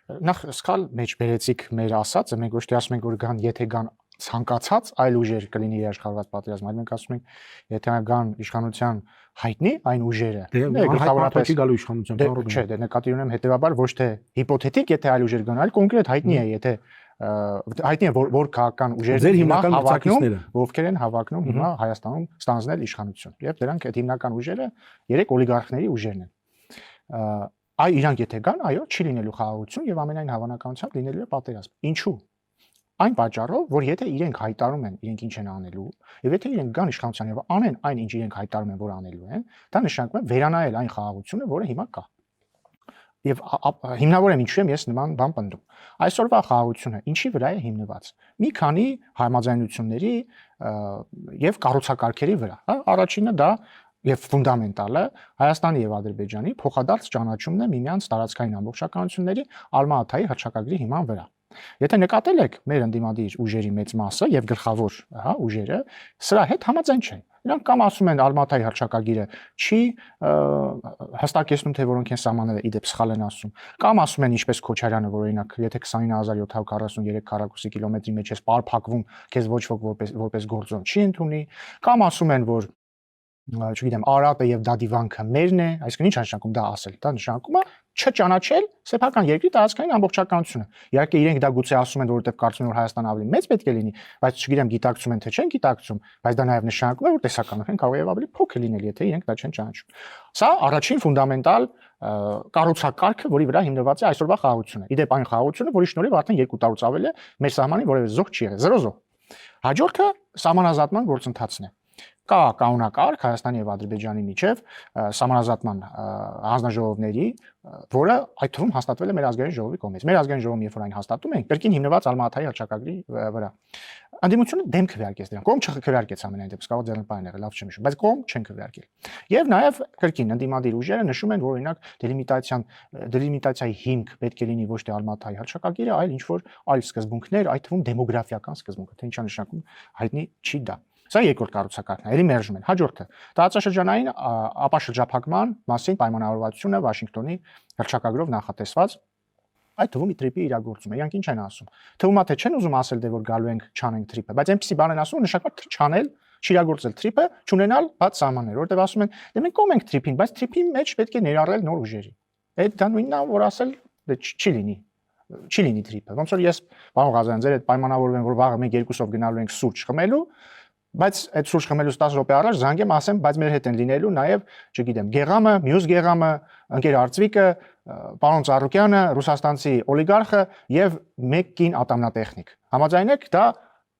նախ սխալ մեջ բերեցիք մեր ասածը, մենք ոչ թե ասում ենք, որ գան, եթե գան ցանկացած այլ ուժեր կլինի երաշխավորված պատերազմ, այլ մենք ասում ենք, եթե գան իշխանության հայտնի այն ուժերը, գլխավորապես գալու իշխանության կառուցում։ Չէ, դե նկատի ունեմ հետեւաբար ոչ թե հիպոթետիկ, եթե այլ ուժեր գան, այլ կոնկրետ հայտնի է, եթե հայտնի է որ քաղաքական ուժերն ձեր հիմնական մրցակիցները ովքեր են հավակնում հիմա Հայաստանում ստանձնել իշխանություն։ Եվ դրանք այդ հիմնական ուժերը 3 օլիգարխների ուժերն են։ Այ իրանք եթե գան, այո, չի լինելու խաղաղություն եւ ամենայն հավանականությամբ լինելու է պատերազմ։ Ինչու՞։ Այն պատճառով, որ եթե իրենք հայտարարում են իրենք ինչ են անելու, եւ եթե իրենք գան իշխանության եւ անեն այն, ինչ իրենք հայտարարում են, որ անելու են, դա նշանակում է վերանայել այն խաղաղությունը, որը հիմա կա։ Եվ հիմնավորեմ ինչու եմ ես նման բան պնդում։ Այսօրվա խաղաղությունը ինչի վրա է հիմնված։ Մի քանի համաձայնությունների եւ կառուցակարգերի վրա, հա, առաջինը դա եւ ֆունդամենտալը Հայաստանի եւ Ադրբեջանի փոխադարձ ճանաչումն է միմյանց տարածքային ամբողջականությունների Ալմա-Աթայի հռչակագրի հիման վրա։ Եթե նկատել եք մեր ընդդիմադիր ուժերի մեծ մասը եւ գլխավոր, հա, ուժերը սրա հետ համաձայն չեն։ Նրանք կամ ասում են Ալմա-Աթայի հռչակագիրը չի հստակեցնում, թե որոնք են սահմանները, իդեպ սխալ են ասում, կամ ասում են ինչպես Քոչարյանը, որ օրինակ եթե 29743 քառակուսի կիլոմետրի մեջ ես պարփակվում, քեզ ոչ ոք որպես գործոն չի ընդունի, կամ ասում են, որ չգիտեմ, Արարատը եւ Դադիվանքը մերն է, այսինքն ինչ նշանակում դա ասել, դա նշանակում է չճանաչել սեփական երկրի տարածքային ամբողջականությունը։ Իհարկե իրենք դա գուցե ասում են, որովհետեւ կարծում են, որ Հայաստանը ավելի մեծ պետք է լինի, բայց չգիտեմ գիտակցում են թե չեն գիտակցում, բայց դա նաեւ նշանակում է, որ տեսականորեն կարող է ավելի փոքր լինել, եթե իրենք դա չեն ճանաչում։ Սա առաջին ֆունդամենտալ կառուցակարգը, որի վրա հիմնված է այսօրվա խաղաղությունը։ Իդեպ այն խաղաղությունը, որի շնորհիվ արդեն 2 տարուց ավել է մեր սահմանին որևէ զոհ չի եղել, 0 զոհ։ Հաջորդը սահմանազատման գործընթացն է։ Կա կանոնակարգ Հայաստանի եւ Ադրբեջանի միջև սահմանազատման հանձնաժողովների, որը այդ թվում հաստատվել է մեր ազգային ժողովի կողմից։ Մեր ազգային ժողովը երբ որ այն հաստատում ենք, կրկին հիմնված Ալմա-Աթայի հռչակագրի վրա։ Անդիմությունը դեմ քվեարկեց դրան, կողմ չքվեարկեց ամենայն դեպս, կարող ձեռնպահ եղել, լավ չեմ հիշում, բայց կողմ չեն քվեարկել։ Եվ նաեւ կրկին ընդդիմադիր ուժերը նշում են, որ օրինակ դելիմիտացիայի հիմք պետք է լինի ոչ թե Ալմա-Աթայի հռչակագիրը, այլ ինչ որ այլ սկզբունքներ, այդ թվում դեմոգրաֆիական սկզբունքը, թե ինչա նշանակում հայտնի չի դա։ Սա երկրորդ կառուցակարգն է, ելի մերժում են։ Հաջորդը տարածաշրջանային ապաշրջափակման մասին պայմանավորվածությունը Վաշինգտոնի հռչակագրով նախատեսված այդ թվում TRIP-ի իրագործումը։ Իրանք ինչ են ասում։ Թվում է թե չեն ուզում ասել դե որ գալու ենք չանենք TRIP-ը, բայց այնպեսի բան են ասում, նշանակում է չանել, չիրագործել TRIP-ը, չունենալ բաց սահմաններ, որտեղ ասում են դե մենք կողմ ենք TRIP-ին, բայց TRIP-ի մեջ պետք է ներառել նոր ուժերի։ Այդ դա նույնն է, որ ասել դե չի լինի TRIP-ը։ Ոնց որ ես պարոն Ղազարյան ձեր հետ պայմանավորվում եմ, որ վաղը մենք երկուսով գնալու ենք սուրճ խմելու, բայց այդ սուրճ խմելուց 10 րոպե առաջ զանգեմ, ասեմ, բայց մեր հետ են լինելու նաև, չգիտեմ, Գեղամը, մյուս Գեղամը, ընկեր Արծվիկը, պարոն Ծառուկյանը, ռուսաստանցի օլիգարխը եւ մեկ կին ատամնատեխնիկ։ Համաձայն եք, դա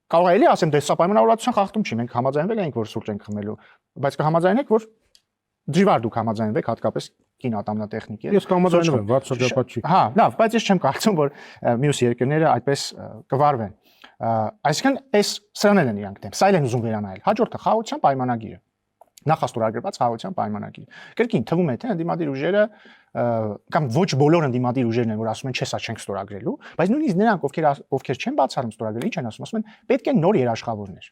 կարող է էլի ասեմ, դե սա պայմանավորվածության խախտում չի, մենք համաձայնվել ենք, որ սուրճ ենք խմելու, բայց կհամաձայնեք, որ դժվար դուք համաձայնվեք, հատկապես կին ատամնատեխնիկի։ Ես կհամաձայնվեմ, վատ շրջապատ չի։ Հա, լավ, բայց ես չեմ կարծում, որ մյուս երկրները այդպես կվարվեն։ Այսինքն այս սրանել են իրանք դեմ, սա են ուզում վերանայել։ Հաջորդը խաղաղության պայմանագիրը։ Նախաստորագրված խաղաղության պայմանագիր։ Կրկին թվում է թե ընդդիմադիր ուժերը կամ ոչ բոլոր ընդդիմադիր ուժերն են, որ ասում են չէ, սա չենք ստորագրելու, բայց նույնիսկ նրանք, ովքեր չեն բացառում ստորագրել, ինչ են ասում են պետք է նոր երաշխավորներ։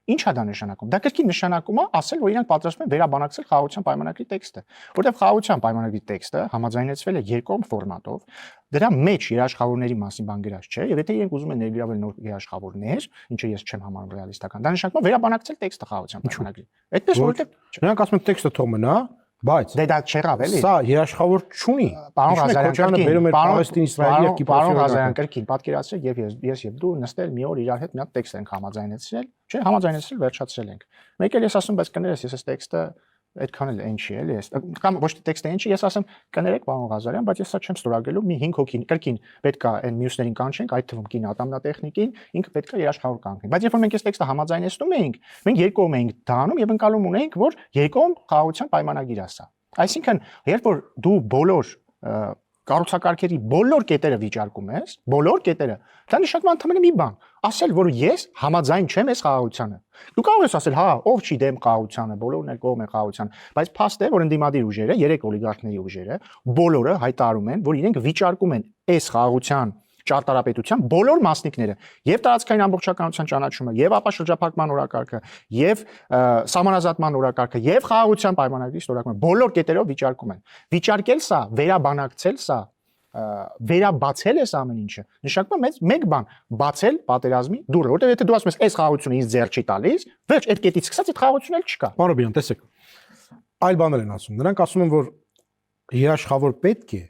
Ինչ է դա նշանակում։ Դա կրկին նշանակում է ասել, որ իրանք պատրաստվում են վերաբանակցել խաղաղության պայմանագրի տեքստը, որտեղ խաղաղության պայմանագրի տեքստը համաձայնեցվել է երկկողմ ֆորմատով, դրա մեջ երաշխավորների մասին բան գրած չէ, եւ եթե իրենք ուզում են ներգրավել նոր երաշխավորներ, ինչը ես չեմ համարում ռեալիստական, դա նշանակում է վերաբանակցել տեքստը խաղաղության պայմանագրի։ Այդպես որովհետեւ նրանք ասում են տեքստը թող մնա, բայց դե դա չեղավ էլի։ Սա երաշխավոր չունի։ Պարոն Ղազարյան, բերում էր Պաղեստին, Իսրայել եւ Կիպրոսի։ Պարոն Ղազարյան, կրկին պատկերացրեք եւ ես եւ դու նստել մի օր իրար հետ մի հատ տեքստ ենք համաձայնեցրել, չէ, համաձայնեցրել, վերջացրել ենք։ Մեկ էլ ես ասում, բայց կներես, ես այս տեքստը այդքան էլ այն չի, էլի, կամ ոչ թե տեքստը այն չի, ես ասեմ, կներեք, պարոն Ղազարյան, բայց ես սա չեմ ստորագրելու, մի 5 հոգին, կրկին պետք է այն մյուսներին կանչենք, այդ թվում կին ատամնատեխնիկին, ինքը պետք է երաշխավոր կանխի։ Բայց երբ որ մենք այս տեքստը համաձայնեցնում էինք, մենք երկկողմ էինք դանում եւ ընկալում ունեինք, որ երկկողմ խաղաղության պայմանագիր է սա։ Այսինքն, երբ որ դու բոլոր կառուցակարգերի բոլոր կետերը վիճարկում ես, բոլոր կետերը, դա նշանակում է ընդհանրապես մի բան, ասել, որ ես համաձայն չեմ այս խաղաղությանը։ Դու կարող ես ասել, հա, ով չի դեմ խաղաղությանը, բոլորն էլ կողմ են խաղաղության, բայց փաստ է, որ ընդդիմադիր ուժերը, 3 օլիգարխների ուժերը, բոլորը հայտարարում են, որ իրենք վիճարկում են այս խաղաղության ճարտարապետության բոլոր մասնիկները, եւ տարածքային ամբողջականության ճանաչումը, եւ ապաշրջափակման օրակարգը, եւ սահմանազատման օրակարգը, եւ խաղաղության պայմանագրի ստորագրումը բոլոր կետերով վիճարկում են։ Վիճարկել սա, վերաբանակցել սա, վերաբացել ես ամեն ինչը, նշանակում է մեկ բան, բացել պատերազմի դուռը, որտեղ եթե դու ասում ես, այս խաղաղությունը ինձ ձեռ չի տալիս, վերջ այդ կետից սկսած այդ խաղաղությունն էլ չկա։ Պարոն Ռոբինյան, տեսեք։ Այլ բաներ են ասում։ Նրանք ասում են, որ երաշխավոր պետք է,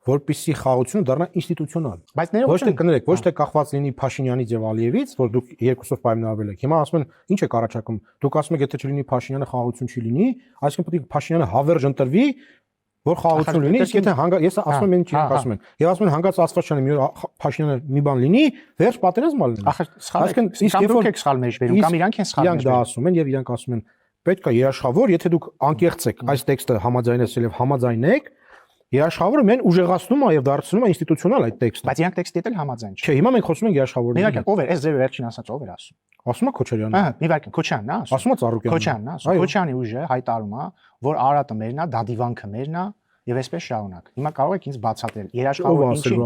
որպեսզի խաղաղությունը դառնա ինստիտուցիոնալ։ Բայց Ոչ թե կներեք, ոչ թե կախված լինի Փաշինյանից եւ Ալիևից, որ դուք երկուսով պայմանավորվել եք։ Հիմա ասում են, ինչ եք առաջարկում։ Դուք ասում եք, եթե չլինի Փաշինյանը, խաղաղություն չի լինի, այսինքն պետք է Փաշինյանը հավերժ ընտրվի, որ խաղաղություն լինի, իսկ եթե ես ասում եմ, ինչ ասում են։ Եվ ասում են հանգած Աստվածչյանը մի օր Փաշինյանը մի բան լինի, վերջ պատերազմը լինի։ Այսինքն իսկ երբ որ եք սխալ մեջ վերում կամ իրանք են սխալ մեջ վերում։ Իրանք դա ասում են եւ իրանք ասում են, պետք է երաշխավոր, եթե դուք անկեղծ եք այս տեքստը համաձայնեցել եւ համաձայնեք, երաշխավորը մեն ուժեղացնում է եւ դարձնում է ինստիտուցիոնալ այդ տեքստը։ Բայց իրանք տեքստի հետ էլ համաձայն չեն։ Չէ, հիմա մենք խոսում ենք երաշխավորների։ Միակ ով է, այս ձեր վերջին ասած ով էր ասում։ Ասում է Քոչարյանը։ Ահա, մի վարքան, Քոչյանն է ասում։ Ասում է Ծառուկյանը։ Քոչյանն է ասում։ Քոչյանի ուժը հայտարարում է, որ Արարատը մերն է, Դադիվանքը մերն է եւ այսպես շարունակ։ Հիմա կարող եք ինձ բացատրել երաշխավորը ինչի։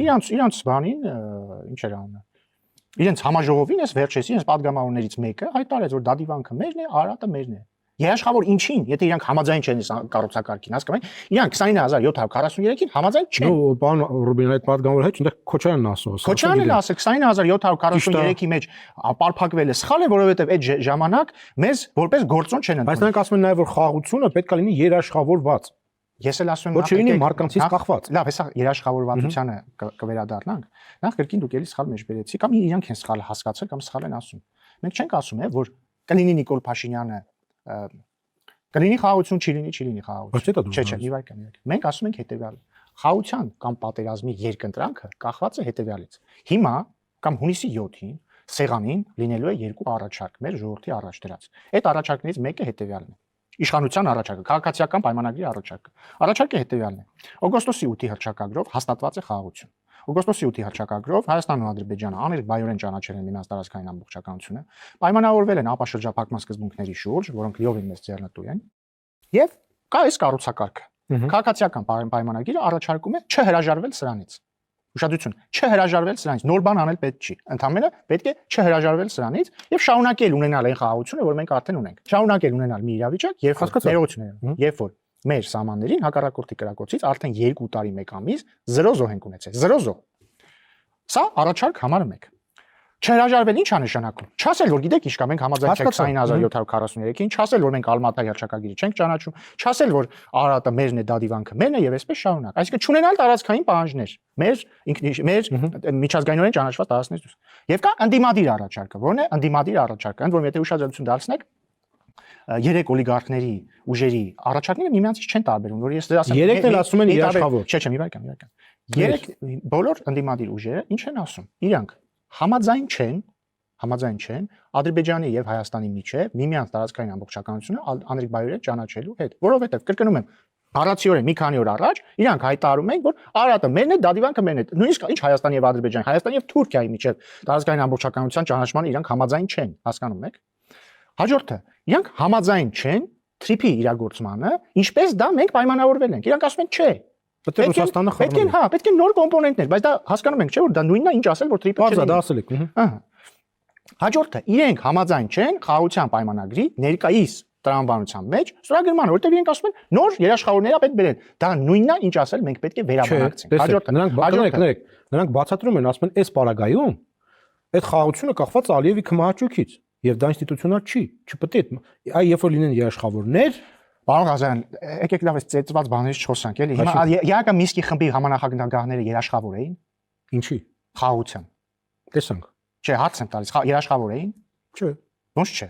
Իրանց բանին ինչ էր անում։ Իրենց համաժողովին էս վերջես իրենց падգամավորներից մեկը հայտարարեց, որ Դադիվանքը մերն է, Արարատը մերն է։ Երաշխավոր ինչին, եթե իրանք համաձայն չեն կառուցակարգին, հասկանում եք։ Իրանք 29743-ին համաձայն չեն։ Նո, պարոն Ռոբինյան, այդ падգամավորը հետ այնտեղ Քոչարյանն ասում։ Քոչարյանն էլ ասել 29743-ի մեջ ապարփակվել է սխալ է, որովհետև այդ ժամանակ մեզ որպես գործոն չեն ընդունել։ Բայց նրանք ասում են նաև, որ խաղաղությունը պետք է լինի երաշխավորված։ Ես էլ ասում եմ, որ չլինի մարկանցից կախված։ Լավ, հեսա երաշխավորվածությանը կվերադառնանք։ Նախ կրկին դուք էլի սխալ մեջ բերեցիք, կամ իրանք են սխալ հասկացել, կամ սխալ են ասում։ Մենք չենք ասում, որ կլինի Նիկոլ Փաշինյանը կլինի խաղաղություն, չի լինի խաղաղություն։ Չէ, մի վայրկյան։ Մենք ասում ենք հետեւյալը. խաղաղության կամ պատերազմի երկընտրանքը կախված է հետեւյալից։ Հիմա կամ հունիսի 7-ին սեղանին լինելու է երկու առաջարկ մեր ժողովրդի առաջ դրած։ Այդ առաջարկներից մեկը հետեւյալն է։ Իշխանության առաջարկը, քաղաքացիական պայմանագրի առաջարկը։ Առաջարկը հետեւյալն է. օգոստոսի 8-ի հռչակագրով հաստատված է խաղաղություն։ Օգոստոսի 8-ի հռչակագրով Հայաստանն ու Ադրբեջանը անիրբայորեն ճանաչել են միմյանց տարածքային ամբողջականությունը, պայմանավորվել են ապաշրջափակման սկզբունքների շուրջ, որոնք լիովին մեծ ձեռնտու են, եւ կա այս կառուցակարգը։ Քաղաքացիական պայմանագիրը առաջարկում է չհրաժարվել սրանից։ Ուշադրություն, չհրաժարվել սրանից, նոր բան անել պետք չի։ Ընդհանրապես պետք է չհրաժարվել սրանից եւ շարունակել ունենալ այն խաղաղությունը, որ մենք արդեն ունենք։ Շարունակել ունենալ մի իրավիճակ, երբ որ մեր սահմաններին հակառակորդի կրակոցից արդեն 2 տարի 1 ամիս 0 զոհ ենք ունեցել, 0 զոհ։ Սա առաջարկ համարը 1։ Չհրաժարվել ի՞նչ է նշանակում։ Չասել, որ գիտեք ինչ կա, մենք համաձայն չենք 29743-ին, չասել, որ մենք Ալմատայի հռչակագիրը չենք ճանաչում, չասել, որ Արարատը մերն է, Դադիվանքը մերն է եւ այսպես շարունակ։ Այսինքն չունենալ տարածքային պահանջներ, մեր միջազգայինորեն ճանաչված տարածքներից դուրս։ Եվ կա ընդդիմադիր առաջարկը, որն է ընդդիմադիր առաջարկը, ընդ որում եթե ուշադրություն դարձնեք, 3 օլիգարխների ուժերի առաջարկները միմյանցից չեն տարբերվում, որ ես ասեմ 3-ն էլ ասում են երաշխավոր։ Չէ, մի վայրկյան։ 3 բոլոր ընդդիմադիր ուժերը ինչ են ասում։ Իրանք համաձայն չեն Ադրբեջանի եւ Հայաստանի միջեւ միմյանց տարածքային ամբողջականությունը անիրբայորեն ճանաչելու հետ, որովհետեւ կրկնում եմ, բառացիորեն մի քանի օր առաջ իրանք հայտարարում են, որ Արարատը մերն է, Դադիվանքը մերն է։ Նույնիսկ ինչ Հայաստանի եւ Ադրբեջանի, Հայաստանի եւ Թուրքիայի միջեւ տարածքային ամբողջականության ճանաչման իրանք համաձայն չեն, հասկանում եք։ Հաջորդը, իրանք համաձայն չեն թրիփի իրագործմանը, ինչպես դա մենք պայմանավորվել ենք։ Իրանք ասում են չէ։ Պետք է Ռուսաստանը խառնի։ Պետք է նոր կոմպոնենտներ, բայց դա հասկանում ենք, չէ՞ որ դա նույնն է, ինչ ասել, որ թրիփը չէ։ Դա ասել եք։ Ահա։ Հաջորդը, իրենք համաձայն չեն խաղաղության պայմանագրի ներկայիս տրամաբանության մեջ ստորագրմանը, որտեղ իրենք ասում են նոր երաշխավորներ պետք բերել։ Դա նույնն է, ինչ ասել, մենք պետք է վերաբնակցենք։ Հաջորդը, նրանք բացատրում են, ասում են, այս պարագայում այդ խաղաղությունը կախված է Ալիևի քմահաճույքից, եւ դա ինստիտուցիոնալ չի, չպետք է։ Այ երբ որ լինեն երաշխավորներ, Պարոն Ղազարյան, եկեք լավ էս ծեծված բաներից չխոսանք, էլի։ Հիմա իհարկե Միսկի խմբի համանախագահները երաշխավոր էին։ Ինչի։ Խաղաղության։ Տեսանք։ Չէ, հարց եմ տալիս, երաշխավոր էին։ Չէ։ Ոնց չէ։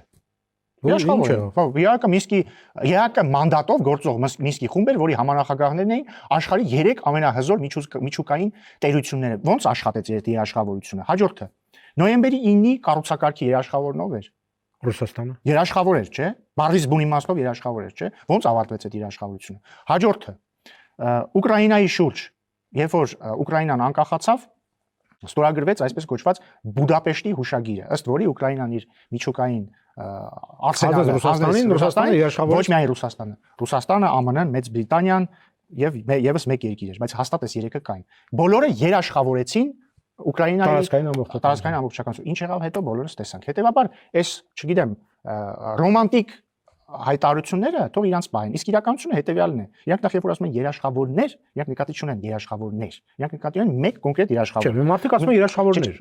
Երաշխավոր էին։ Հա, իհարկե մանդատով գործող Միսկի խումբ էր, որի համանախագահներն էին աշխարհի 3 ամենահզոր միջուկային տերությունները։ Ոնց աշխատեց այդ երաշխավորությունը։ Հաջորդը նոյեմբերի 9-ի կառուցակարգի երաշխավորն ով էր։ Ռուսաստանը։ Երաշխավոր էր, չէ՞։ Բառից բուն իմաստով երաշխավոր էր, չէ՞։ Ոնց ավարտվեց այդ երաշխավորությունը։ Հաջորդը Ուկրաինայի շուրջ, երբ որ Ուկրաինան անկախացավ, ստորագրվեց այսպես կոչված Բուդապեշտի հուշագիրը, ըստ որի Ուկրաինան իր միջուկային արսենալը Ռուսաստանին երաշխավոր ոչ միայն Ռուսաստանը, ԱՄՆ-ն, Մեծ Բրիտանիան եւ եւս մեկ երկիր էր, բայց հաստատ այս երեքը կային։ Բոլորը երաշխավորեցին Ուկրաինայի տարածքային ամբողջականություն։ Ինչ եղավ հետո բոլորս տեսանք։ Հետևաբար, այս, չգիտեմ, ռոմանտիկ հայտարարությունները թող իրանց բային։ Իսկ իրականությունը հետեւյալն է։ Իրանք նախ երբ որ ասում են երաշխավորներ, իրանք նկատի չունեն երաշխավորներ։ Իրանք նկատի ունեն մեկ կոնկրետ երաշխավոր։ Չէ, մարդիկ ասում են երաշխավորներ։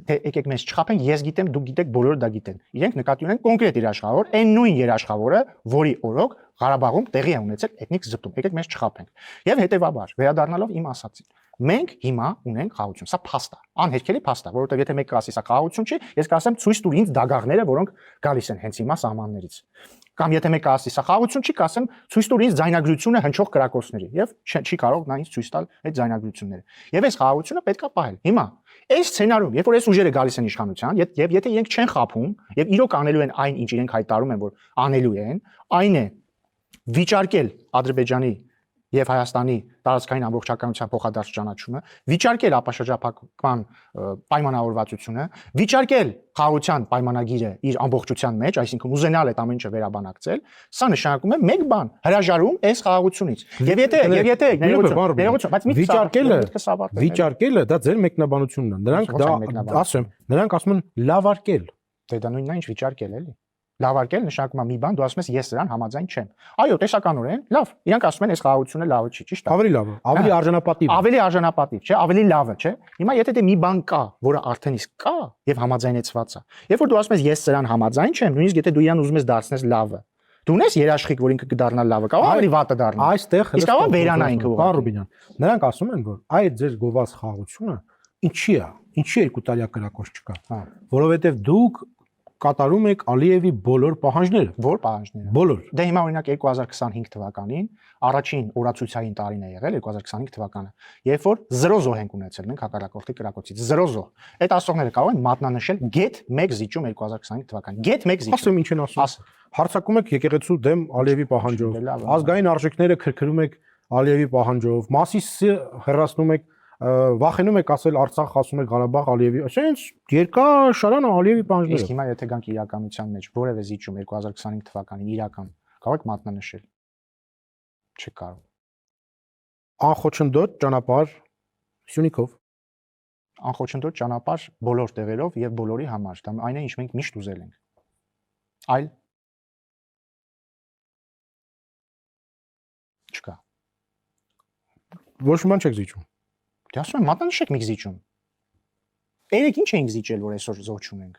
Թե եկեք մեզ չխափեն, ես գիտեմ, դուք գիտեք, բոլորը դա գիտեն։ Իրենք նկատի ունեն կոնկրետ երաշխավոր, այն նույն երաշխավորը, որի օրոք Ղարաբաղում տեղի է ունեցել էթնիկ զտում։ Եկեք մեզ չխափենք։ Եվ հետեւաբար, վերադառնալով իմ ասացին, մենք հիմա ունենք խաղաղություն, սա փաստ է, անհերքելի փաստ է, որովհետև եթե մեկը ասի սա խաղաղություն չի, ես կասեմ ցույց տուր ինձ դագաղները, որոնք գալիս են հենց հիմա սահմաններից։ Կամ եթե մեկը ասի սա խաղաղություն չի, կասեմ ցույց տուր ինձ ձայնագրությունը հնչող կրակոցների եւ չի կարող նա ինձ ցույց տալ այդ ձայնագրությունները։ Եվ այս խաղաղությունը պետք է պահել։ Հիմա այս սցենարում, երբ որ այս ուժերը գալիս են իշխանության, եւ եթե իրենք չեն խափում եւ իրոք անելու են այն, ինչ իրենք հայտարարում են, որ անելու են, այն է վիճարկել Ադրբեջանի եւ Հայաստանի տարածքային ամբողջականության փոխադարձ ճանաչումը, վիճարկել ապաշրջափակման պայմանավորվածությունը, վիճարկել խաղաղության պայմանագիրը իր ամբողջության մեջ, այսինքն ուզենալ այդ ամեն ինչը վերաբանակցել, սա նշանակում է մեկ բան՝ հրաժարում այս խաղաղությունից։ Եւ եթե ներողություն, բայց վիճարկելը դա ձեր մեկնաբանությունն է։ Նրանք դա ասեմ, նրանք ասում են լավարկել։ Դե դա նույնն է ինչ վիճարկել էլի։ Լավարկել նշանակում է մի բան, դու ասում ես ես դրան համաձայն չեմ։ Այո, տեսականորեն, լավ, իրանք ասում են այս խաղաղությունը լավը չի, ճիշտ է։ Ավելի լավ է, ավելի արժանապատիվ։ Ավելի արժանապատիվ, չէ, ավելի լավը, չէ։ Հիմա եթե դե մի բան կա, որը արդեն իսկ կա եւ համաձայնեցված է։ Երբ որ դու ասում ես ես դրան համաձայն չեմ, նույնիսկ եթե դու իրան ուզում ես դարձնես լավը, դու ունես երաշխիք, որ ինքը կդառնա լավը, կարող ավելի վատը դառնա։ Այստեղ իսկ կարող վերանա ինքը։ Պարոն Ռուբինյան, նրանք ասում են, որ այդ ձեր գովված խաղաղությունը ինչի է, ինչի 2 տարյա կրակոց չկա, որովհետեւ դուք կատարում եք Ալիևի բոլոր պահանջները։ Որ պահանջները։ Բոլոր։ Դե հիմա օրինակ 2025 թվականին առաջին օրացույցային տարին է եղել 2025 թվականը, երբ որ 0 զոհ ենք ունեցել մենք հակառակորդի կրակոցից 0 զոհ։ Այդ ասողները կարող են մատնանշել get 1 զիջում 2025 թվականին։ Get 1 զիջում։ Ասեմ ինչ են ասում։ Հարցակում եք եկեղեցու դեմ Ալիևի պահանջով։ Ազգային արժեքները քրքրում եք Ալիևի պահանջով։ Մասիսը հեռացնում եք վախենում եք ասել Արցախ, ասում եք Ղարաբաղ Ալիևի, այսինքն երկար շարան Ալիևի պահանջները։ Իսկ հիմա եթե գանք իրականության մեջ որևէ զիջում 2025 թվականին իրական կարող եք մատնանշել։ Չի կարող։ Անխոչնդոտ ճանապարհ Սյունիքով։ Անխոչնդոտ ճանապարհ բոլոր տեղերով եւ բոլորի համար։ Դա այն է, ինչ մենք միշտ ուզել ենք։ Այլ չկա։ Ոչ ոք չեք զիջում։ Դե ասում եմ մատնանշեք մի զիջում։ Երեք ինչ ենք զիջել, որ այսօր զոհ չունենք։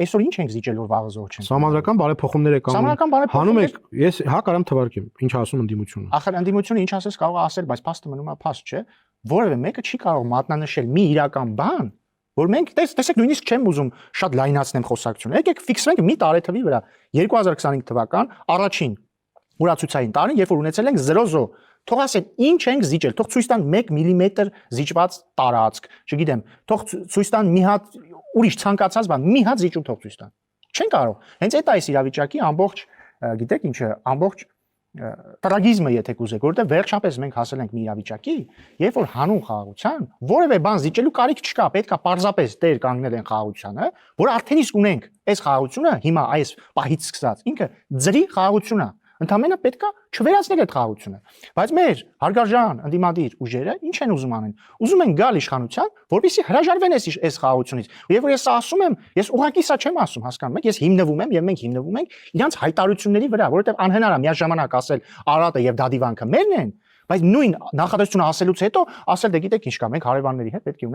Այսօր ինչ ենք զիջել, որ վաղը զոհ չենք։ Սահմանադրական բարեփոխումներ եք անում։ Հանում եք, ես հա կարամ թվարկեմ, ինչ ասում ընդդիմությունը։ Ախր ընդդիմությունը ինչ ասես կարող է ասել, բայց փաստը մնում է փաստ, չէ։ Որևէ մեկը չի կարող մատնանշել մի իրական բան, որ մենք տեսեք նույնիսկ չեմ ուզում շատ լայնացնեմ խոսակցությունը։ Եկեք ֆիքսվենք մի տարեթվի վրա 2025 թվական առաջին օրացույցային տարին, երբ որ ունեցել ենք 0 զոհ։ Թող ասեն ինչ ենք զիջել, թող ցույց տան 1 մմ զիջված տարածք, չգիտեմ, թող ցույց տան մի հատ ուրիշ ցանկացած բան, մի հատ զիջում թող ցույց տան։ Չեն կարող։ Հենց այդ է այս իրավիճակի ամբողջ, գիտեք ինչը, ամբողջ տրագիզմը, եթե կուզեք, որովհետև վերջապես մենք հասել ենք մի իրավիճակի, երբ որ հանուն խաղաղության որևէ բան զիջելու կարիք չկա, պետքա պարզապես տեր կանգնել են խաղաղությանը, որ արդեն իսկ ունենք այս խաղաղությունը, հիմա այս պահից սկսած, ինքը ծրի խաղաղություն է։ Ընդամենը պետքա չվերացնել այդ խաղաղությունը։ Բայց մեր հարգարժան ընդդիմադիր ուժերը ինչ են ուզում անեն։ Ուզում են գալ իշխանության, որպեսզի հրաժարվեն այս խաղաղությունից։ Եվ որ ես սա ասում եմ, ես ուղղակի սա չեմ ասում, հասկանում եք, ես հիմնվում եմ եւ մենք հիմնվում ենք իրանց հայտարարությունների վրա, որովհետեւ անհնար է միաժամանակ ասել Արարատը եւ Դադիվանքը մերն են, բայց նույն նախադասությունը ասելուց հետո ասել դե գիտեք ինչ կա, մենք հարևանների հետ պետք է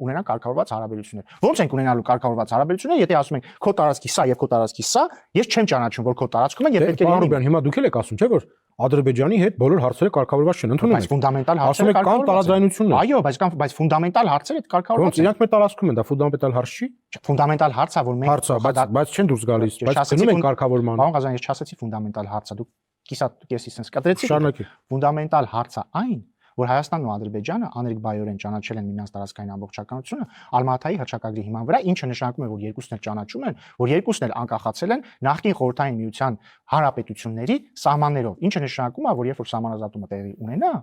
ունենանք կարգավորված հարաբերություններ։ Ոնց ենք ունենալու կարգավորված հարաբերություններ, եթե ասում ենք քո տարածքի սա եւ քո տարածքի սա, ես չեմ ճանաչում, որ քո տարածքում են եւ պետք է լինի։ Հիմա դուք եք ասում, չէ՞ որ Ադրբեջանի հետ բոլոր հարցերը կարգավորված չեն, ընդունում եք։ Բայց ֆունդամենտալ հարցերը կան տարաձայնություններ։ Այո, բայց ֆունդամենտալ հարցերը այդ կարգավորված են։ Իրանք մեր տարածքում են, դա ֆունդամենտալ հարց չի։ Ֆունդամենտալ հարց է, որ մենք հարց է, բայց չեն դուրս գալիս, բայց գնում են կարգավորման։ Պարոն Ղազարյան, ես չասեցի ֆունդամենտալ հարցը, դուք կեսի sense կտրեցիք։ Շարունակեք։ Ֆունդամենտալ հարցը այն, որ Հայաստանն ու Ադրբեջանը անրիկբայորեն ճանաչել են միմյանց տարածքային ամբողջականությունը Ալմատայի հռչակագրի հիման վրա, ինչը նշանակում է, որ երկուսն էլ ճանաչում են, որ երկուսն էլ անկախացել են նախկին խորհրդային միության հանրապետությունների սահմաններով, ինչը նշանակում է, որ երբ որ սահմանազատումը տեղի ունենա,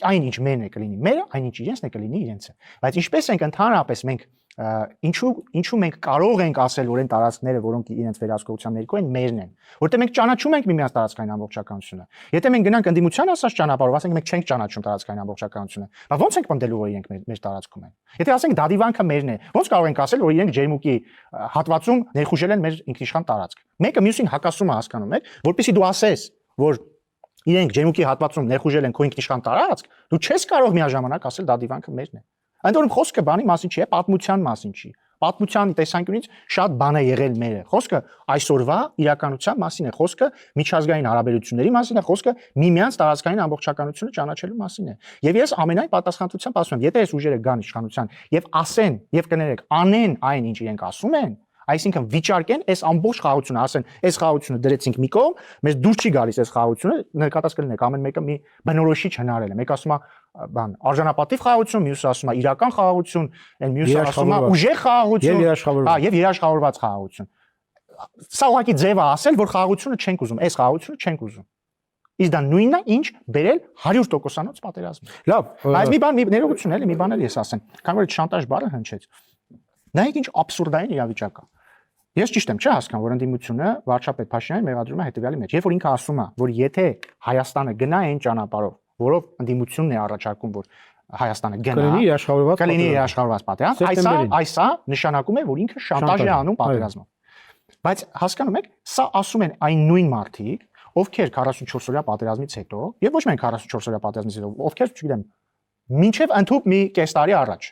այն ինչ մերն է կլինի մերը, այն ինչ իրենցն է կլինի իրենցը։ Բայց ինչպես ենք ընդհանրապես մենք ինչու մենք կարող ենք ասել, որ այն տարածքները, որոնք իրենց վերահսկողության ներքո են, մերն են, որտեղ մենք ճանաչում ենք միմյանց տարածքային ամբողջականությունը։ Եթե մենք գնանք ընդդիմության ասած ճանապարհով, ասենք մենք չենք ճանաչում տարածքային ամբողջականությունը, բա ո՞նց ենք պնդելու, որ իրենք մեր տարածքում են։ Եթե ասենք Դադիվանքը մերն է, ո՞նց կարող ենք ասել, որ իրենք Ջերմուկի հատվածում ներխուժել են մեր ինքնիշխան տարածք։ Մեկը մյուսին հակասում է, հասկանում եք, որպեսզի դու ասես, որ իրենք Ջերմուկի հատվածում ներխուժել են քո ինքնիշխան տարածք, դու չես կարող միաժամանակ ասել Դադիվանքը մերն է։ Ընդ որում խոսքը բանի մասին չի, պատմության մասին չի։ Պատմության տեսանկյունից շատ բան է եղել մերը։ Խոսքը այսօրվա իրականության մասին է, խոսքը միջազգային հարաբերությունների մասին է, խոսքը միմյանց տարածքային ամբողջականությունը ճանաչելու մասին է։ Եվ ես ամենայն պատասխանատվությամբ ասում եմ, եթե այս ուժերը գան իշխանության եւ ասեն եւ կներեք, անեն այն, ինչ իրենք ասում են, այսինքն վիճարկեն այս ամբողջ խաղաղությունը, ասեն, այս խաղաղությունը դրեցինք մի կողմ, մեզ դուր չի գալիս այս խաղաղությունը, նկատած կլինեք, ամեն մեկը մի բնորոշիչ հնարել է։ Մեկ ասում է, բան, արժանապատիվ խաղաղություն, մյուսը ասում է իրական խաղաղություն, այն մյուսը ասում է ուժեղ խաղաղություն, եւ երաշխավորված խաղաղություն։ Սա ուղղակի ձև է ասել, որ խաղաղությունը չենք ուզում, այս խաղաղությունը չենք ուզում։ Իսկ դա նույնն է, ինչ բերել 100%-անոց պատերազմ։ Լավ, բայց մի բան, մի ներողություն էլի, մի բան էլ ես ասեմ, քանի որ շանտաժ բառը հնչեց։ Նայեք ինչ աբսուրդային իրավիճակ է։ Ես ճիշտ եմ, չի հասկանում, որ ընդդիմությունը վարչապետ Փաշինյանին մեղադրում է հետեւյալի մեջ։ Երբ որ ինքը ասում է, որ եթե Հայաստանը գնա այն ճանապարհով, որով ընդդիմությունն է առաջարկում, որ Հայաստանը գնա, կլինի երաշխավորված պատերազմ, այսա նշանակում է, որ ինքը շանտաժ է անում պատերազմով։ Բայց հասկանում եք, սա ասում են այն նույն մարդիկ, ովքեր 44-օրյա պատերազմից հետո, եւ ոչ միայն 44-օրյա պատերազմից հետո, ովքեր, չգիտեմ, մինչեւ ընդհանուր մի կես տարի առաջ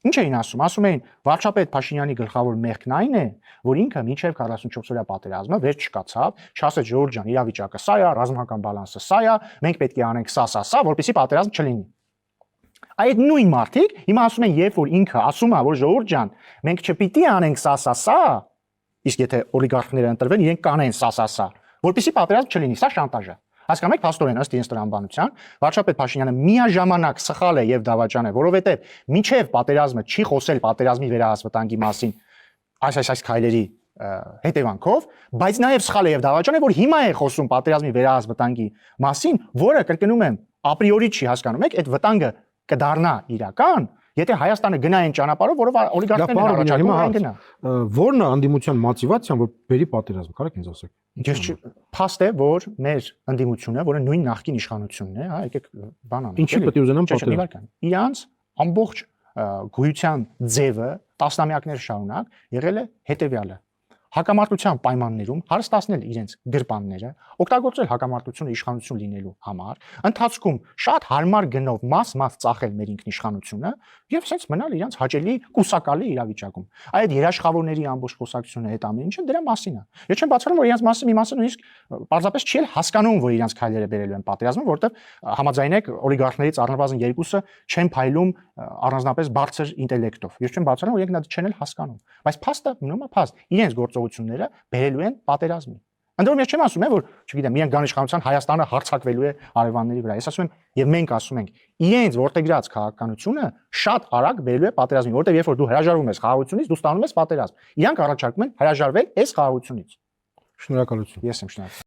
ինչ էին ասում։ Ասում էին, վարչապետ Փաշինյանի գլխավոր մեղքն այն է, որ ինքը մինչև 44-օրյա պատերազմը վերջ չկացավ, չասեց Ժորժ ջան, իրավիճակը սա է, ռազմական բալանսը սա է, մենք պետք է անենք սա, որպեսզի պատերազմ չլինի։ Այդ նույն մարդիկ հիմա ասում են, երբ որ ինքը ասում է, որ Ժորժ ջան, մենք չպիտի անենք սա, իսկ եթե օլիգարխները ընտրվեն, իրենք կանեն սա, որպեսզի պատերազմ չլինի, սա շանտաժ է։ Հասկանում եք, փաստորեն ըստ իրենց տրամաբանության, վարչապետ Փաշինյանը միաժամանակ սխալ է եւ դավաճան է, որովհետեւ մինչեւ պատերազմը չի խոսել պատերազմի վերահսկողի մասին այս քայլերի հետևանքով, բայց նաեւ սխալ է եւ դավաճան է, որ հիմա է խոսում պատերազմի վերահսկողի մասին, որը կրկնում եմ, ապրիորի չի, հասկանում եք, այդ վտանգը կդառնա իրական, եթե Հայաստանը գնա այն ճանապարհով, որով օլիգարխներն են առաջարկում այն գնա։ Որն է անդիմության մոտիվացիան, որ բերի պատերազմ, կարեք ինձ ասեք։ Ես փաստ է, որ մեր ընդդիմությունը, որը նույն նախկին իշխանությունն է, հա, եկեք բան անենք։ Ինչի պետք է ուզենան պատերազմ։ Իրանց ամբողջ գոյության ձևը տասնամյակներ շարունակ եղել է հետևյալը։ Հակամարտության պայմաններում հարստացնել իրենց գրպանները, օգտագործել հակամարտությունը իշխանություն լինելու համար, ընթացքում շատ հարմար գնով մաս ծախել մեր ինքնիշխանությունը եւ ասենց մնալ իրենց հաճելի կուսակալի իրավիճակում։ Այդ երաշխավորների ամբողջ խոսակցությունը այդ ամեն ինչը դրա մասին է։ Ես չեմ բացառում, որ իրենց մասը մի մասը նույնիսկ պարզապես չի էլ հասկանում, որ իրենց քայլերը բերելու են պատերազմը, որտեղ համաձայնեք օլիգարխներից առնվազն երկուսը չեն փայլում առանձնապես բարձր ինտելեկտով։ Ես չեմ բացառում, որ իրենք դա չեն էլ հասկանում։ Բայց փաստը մնում է փաստ։ Իրենց գործողությունները բերելու են պատերազմի։ Ընդ որում ես չեմ ասում, որ, չգիտեմ, իրենք գան իշխանության Հայաստանը հարձակվելու է հարևանների վրա։ Ես ասում եմ, եւ մենք ասում ենք, իրենց որտեղած քաղաքականությունը շատ արագ բերելու է պատերազմի, որտեղ երբ որ դու հրաժարվում ես խաղաղությունից, դու ստանում ես պատերազմ։ Իրանք առաջարկում են հրաժարվել այս խաղաղությունից։ Շնորհակալություն։ Ես եմ շնորհակալ։